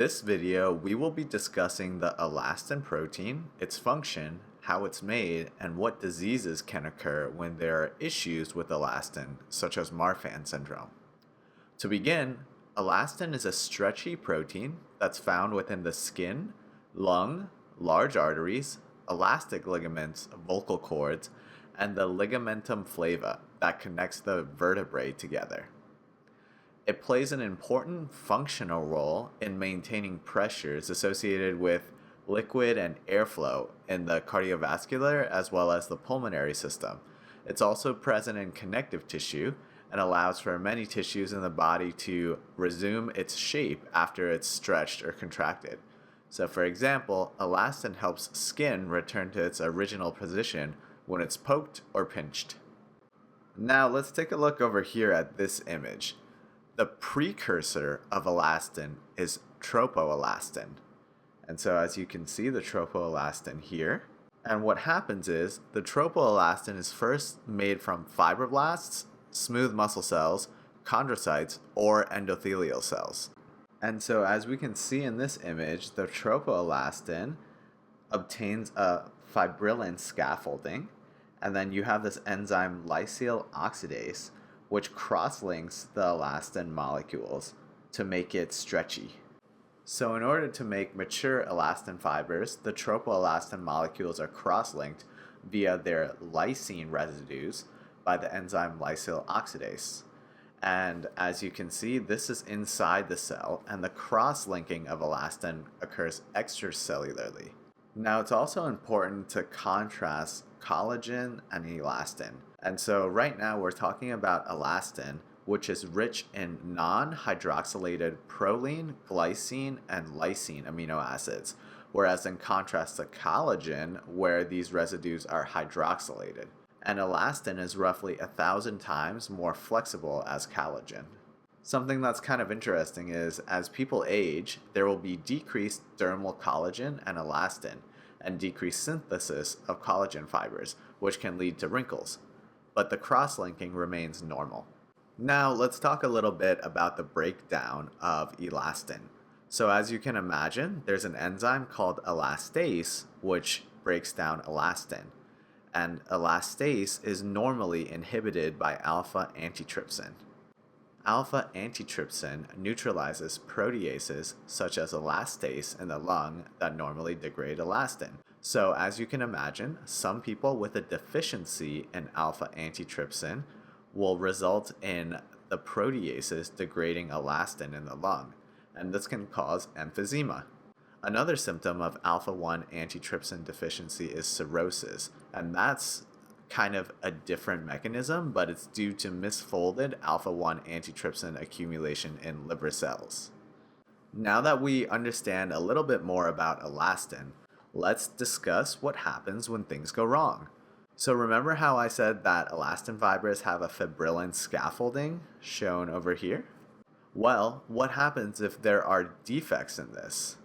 this video, we will be discussing the elastin protein, its function, how it's made, and what diseases can occur when there are issues with elastin, such as Marfan syndrome. To begin, elastin is a stretchy protein that's found within the skin, lung, large arteries, elastic ligaments, vocal cords, and the ligamentum flava that connects the vertebrae together. It plays an important functional role in maintaining pressures associated with liquid and airflow in the cardiovascular as well as the pulmonary system. It's also present in connective tissue and allows for many tissues in the body to resume its shape after it's stretched or contracted. So for example, elastin helps skin return to its original position when it's poked or pinched. Now let's take a look over here at this image. The precursor of elastin is tropoelastin. And so as you can see the tropoelastin here. And what happens is the tropoelastin is first made from fibroblasts, smooth muscle cells, chondrocytes, or endothelial cells. And so as we can see in this image, the tropoelastin obtains a fibrillin scaffolding, and then you have this enzyme lysyl oxidase, which cross-links the elastin molecules to make it stretchy. So in order to make mature elastin fibers, the tropoelastin molecules are cross-linked via their lysine residues by the enzyme lysyl oxidase. And as you can see, this is inside the cell, and the cross-linking of elastin occurs extracellularly. Now it's also important to contrast collagen and elastin. And so right now we're talking about elastin, which is rich in non-hydroxylated proline, glycine, and lysine amino acids, whereas in contrast to collagen, where these residues are hydroxylated. And elastin is roughly 1,000 times more flexible as collagen. Something that's kind of interesting is as people age, there will be decreased dermal collagen and elastin, and decreased synthesis of collagen fibers, which can lead to wrinkles. But the cross-linking remains normal. Now let's talk a little bit about the breakdown of elastin. So as you can imagine, there's an enzyme called elastase, which breaks down elastin. And elastase is normally inhibited by alpha antitrypsin. Alpha antitrypsin neutralizes proteases such as elastase in the lung that normally degrade elastin. So as you can imagine, some people with a deficiency in alpha antitrypsin will result in the proteases degrading elastin in the lung, and this can cause emphysema. Another symptom of alpha-1 antitrypsin deficiency is cirrhosis, and that's kind of a different mechanism, but it's due to misfolded alpha-1 antitrypsin accumulation in liver cells. Now that we understand a little bit more about elastin, let's discuss what happens when things go wrong. So remember how I said that elastin fibers have a fibrillin scaffolding, shown over here? Well, what happens if there are defects in this?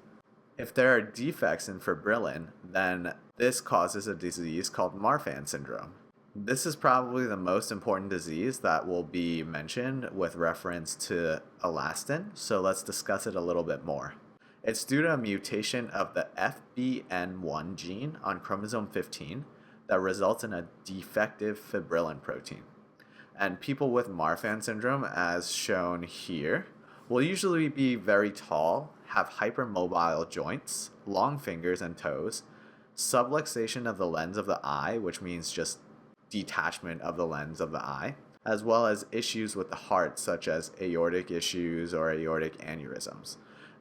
If there are defects in fibrillin, then this causes a disease called Marfan syndrome. This is probably the most important disease that will be mentioned with reference to elastin, so let's discuss it a little bit more. It's due to a mutation of the FBN1 gene on chromosome 15 that results in a defective fibrillin protein. And people with Marfan syndrome, as shown here, will usually be very tall, have hypermobile joints, long fingers and toes, subluxation of the lens of the eye, which means just detachment of the lens of the eye, as well as issues with the heart such as aortic issues or aortic aneurysms.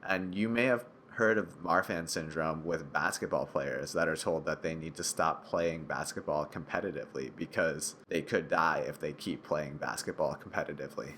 And you may have heard of Marfan syndrome with basketball players that are told that they need to stop playing basketball competitively because they could die if they keep playing basketball competitively.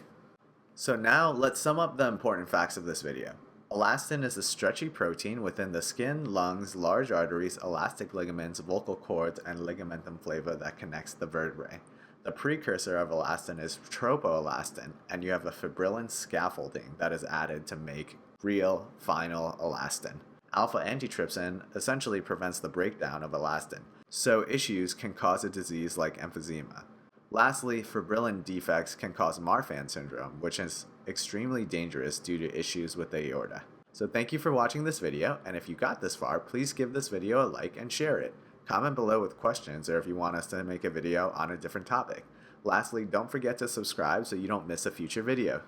So now let's sum up the important facts of this video. Elastin is a stretchy protein within the skin, lungs, large arteries, elastic ligaments, vocal cords, and ligamentum flava that connects the vertebrae. The precursor of elastin is tropoelastin, and you have a fibrillin scaffolding that is added to make real, final elastin. Alpha antitrypsin essentially prevents the breakdown of elastin, so issues can cause a disease like emphysema. Lastly, fibrillin defects can cause Marfan syndrome, which is extremely dangerous due to issues with the aorta. So thank you for watching this video, and if you got this far, please give this video a like and share it. Comment below with questions or if you want us to make a video on a different topic. Lastly, don't forget to subscribe so you don't miss a future video.